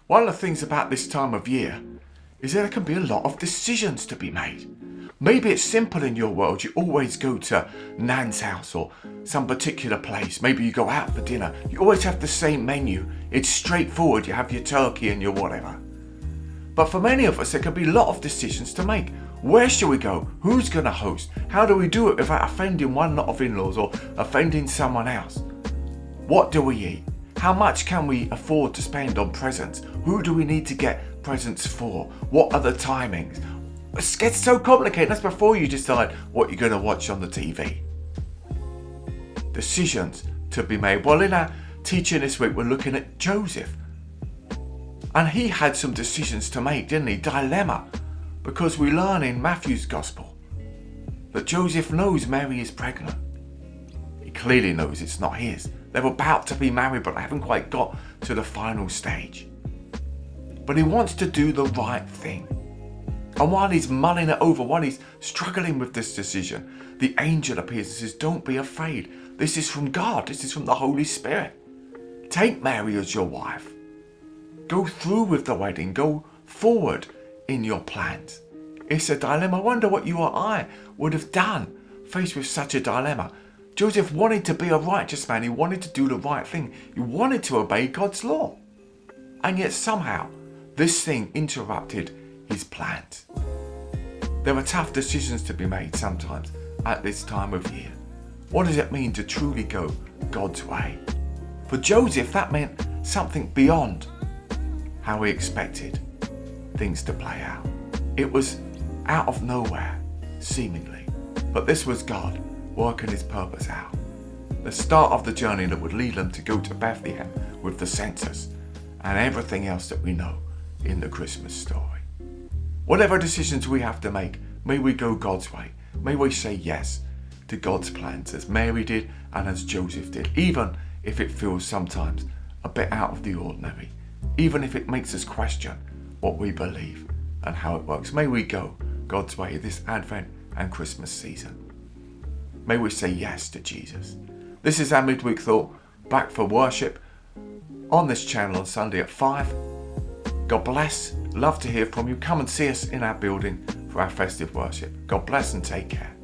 One of the things about this time of year is there can be a lot of decisions to be made. Maybe it's simple in your world. You always go to Nan's house or some particular place. Maybe you go out for dinner. You always have the same menu. It's straightforward. You have your turkey and your whatever. But for many of us, there can be a lot of decisions to make. Where shall we go? Who's going to host? How do we do it without offending one lot of in-laws or offending someone else? What do we eat? How much can we afford to spend on presents? Who do we need to get presents for? What are the timings? It gets so complicated. That's before you decide what you're going to watch on the TV. Decisions to be made. Well, in our teaching this week, we're looking at Joseph. And he had some decisions to make, didn't he? Dilemma. Because we learn in Matthew's Gospel that Joseph knows Mary is pregnant. He clearly knows it's not his. They're about to be married, but they haven't quite got to the final stage. But he wants to do the right thing. And while he's mulling it over, while he's struggling with this decision, the angel appears and says, "Don't be afraid. This is from God. This is from the Holy Spirit. Take Mary as your wife. Go through with the wedding. Go forward in your plans." It's a dilemma. I wonder what you or I would have done faced with such a dilemma. Joseph wanted to be a righteous man. He wanted to do the right thing. He wanted to obey God's law. And yet somehow this thing interrupted his plans. There are tough decisions to be made sometimes at this time of year. What does it mean to truly go God's way? For Joseph, that meant something beyond how he expected things to play out. It was out of nowhere, seemingly. But this was God working his purpose out. The start of the journey that would lead them to go to Bethlehem with the census and everything else that we know in the Christmas story. Whatever decisions we have to make, may we go God's way. May we say yes to God's plans as Mary did and as Joseph did, even if it feels sometimes a bit out of the ordinary, even if it makes us question what we believe and how it works. May we go God's way this Advent and Christmas season. May we say yes to Jesus. This is our midweek thought, back for worship on this channel on Sunday at 5. God bless. Love to hear from you. Come and see us in our building for our festive worship. God bless and take care.